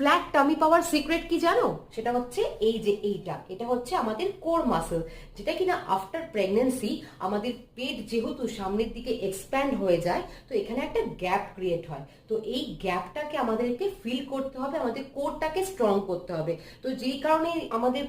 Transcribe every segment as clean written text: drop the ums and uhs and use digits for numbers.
Flat tummy পাওয়ার secret কি জানো? সেটা হচ্ছে এই যে এটা হচ্ছে আমাদের কোর মাসল, যেটা কিনা আফটার প্রেগনেন্সি আমাদের পেট যেহেতু সামনের দিকে এক্সপ্যান্ড হয়ে যায়, তো এখানে একটা গ্যাপ ক্রিয়েট হয়। তো এই গ্যাপটাকে আমাদেরকে ফিল করতে হবে, আমাদের কোরটাকে স্ট্রং করতে হবে। তো যেই কারণে আমাদের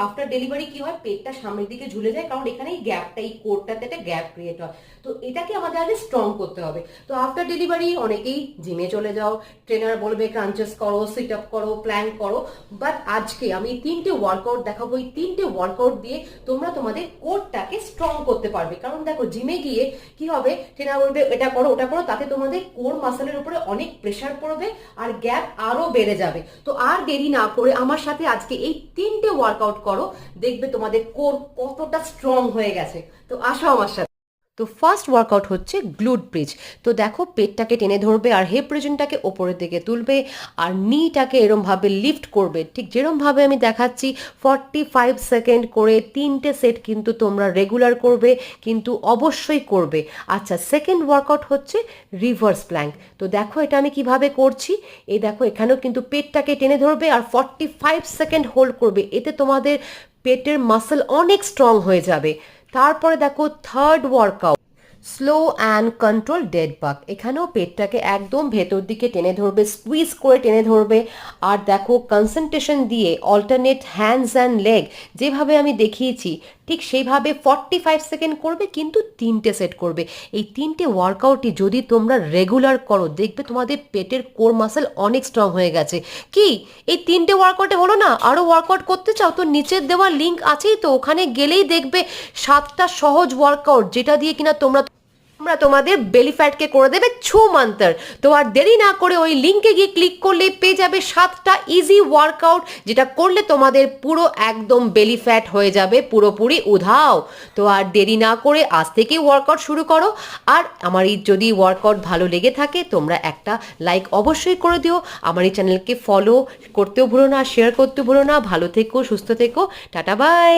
আফটার ডেলিভারি কি হয়, পেটটা সামনের দিকে ঝুলে যায়, কারণ এখানে এই গ্যাপটা, এই কোরটাতে একটা গ্যাপ ক্রিয়েট হয়। তো এটাকে আমাদের আগে স্ট্রং করতে হবে। তো আফটার ডেলিভারি অনেকেই জিমে চলে যাও, ট্রেনার বলবে ক্রাঞ্চেস করো, সিট আপ করো, প্ল্যাঙ্ক করো, বাট আজকে আমি 3টে ওয়ার্কআউট দেখাবো। এই 3টে ওয়ার্কআউট দিয়ে তোমরা তোমাদের কোরটাকে স্ট্রং করতে পারবে। কারণ দেখো, জিমে গিয়ে কি হবে, ট্রেনার বলবে এটা করো ওটা করো, তাতে তোমাদের কোর মাসলের উপরে অনেক প্রেসার পড়বে আর গ্যাপ আরো বেড়ে যাবে। তো আর দেরি না করে আমার সাথে আজকে এই 3টে ওয়ার্কআউট করো, দেখবে তোমাদের কোর কতটা স্ট্রং হয়ে গেছে। তো আসো আমার সাথে। তো ফার্স্ট ওয়ার্কআউট হচ্ছে গ্লুট ব্রিজ। তো দেখো, পেটটাকে টেনে ধরবে আর হেপ রিজনটাকে ওপরের দিকে তুলবে আর নিটাকে এরমভাবে লিফট করবে, ঠিক যেরমভাবে আমি দেখাচ্ছি। 45 সেকেন্ড করে 3টে সেট কিন্তু তোমরা রেগুলার করবে, কিন্তু অবশ্যই করবে। আচ্ছা, সেকেন্ড ওয়ার্কআউট হচ্ছে রিভার্স প্ল্যাঙ্ক। তো দেখো এটা আমি কিভাবে করছি। এই দেখো, এখানেও কিন্তু পেটটাকে টেনে ধরবে আর 45 সেকেন্ড হোল্ড করবে। এতে তোমাদের পেটের মাসল অনেক স্ট্রং হয়ে যাবে। তারপরে দেখো third workout, slow and control dead bug. এখানেও পেটটাকে একদম ভেতর দিকে টেনে ধরবে, স্কুইজ করে টেনে ধরবে। আর দেখো, কনসেন্ট্রেশন দিয়ে অল্টারনেট হ্যান্ডস অ্যান্ড লেগ যেভাবে আমি দেখিয়েছি ঠিক সেইভাবে 45 সেকেন্ড করবে, কিন্তু 3টে সেট করবে। এই 3টে ওয়ার্কআউটই যদি তোমরা রেগুলার করো, দেখবে তোমাদের পেটের কোর মাসল অনেক স্ট্রং হয়ে গেছে। কি এই 3টে ওয়ার্কআউটে হলো না? আরও ওয়ার্কআউট করতে চাও তো নিচের দেওয়া লিঙ্ক আছেই, তো ওখানে গেলেই দেখবে 7টা সহজ ওয়ার্কআউট, যেটা দিয়ে কিনা তোমরা তোমাদের বেলি ফ্যাটকে করে দেবে ছুমন্তর। তো আর দেরি না করে ওই লিঙ্কে গিয়ে ক্লিক করলে পেয়ে যাবে 7টা ইজি ওয়ার্কআউট, যেটা করলে তোমাদের পুরো একদম বেলি ফ্যাট হয়ে যাবে পুরোপুরি উধাও। তো আর দেরি না করে আজ থেকেই ওয়ার্কআউট শুরু করো। আর আমার এই যদি ওয়ার্কআউট ভালো লেগে থাকে, তোমরা একটা লাইক অবশ্যই করে দিও। আমার এই চ্যানেলকে ফলো করতেও ভুলো না, শেয়ার করতেও ভুলো না। ভালো থেকো, সুস্থ থেকো, টাটা বাই।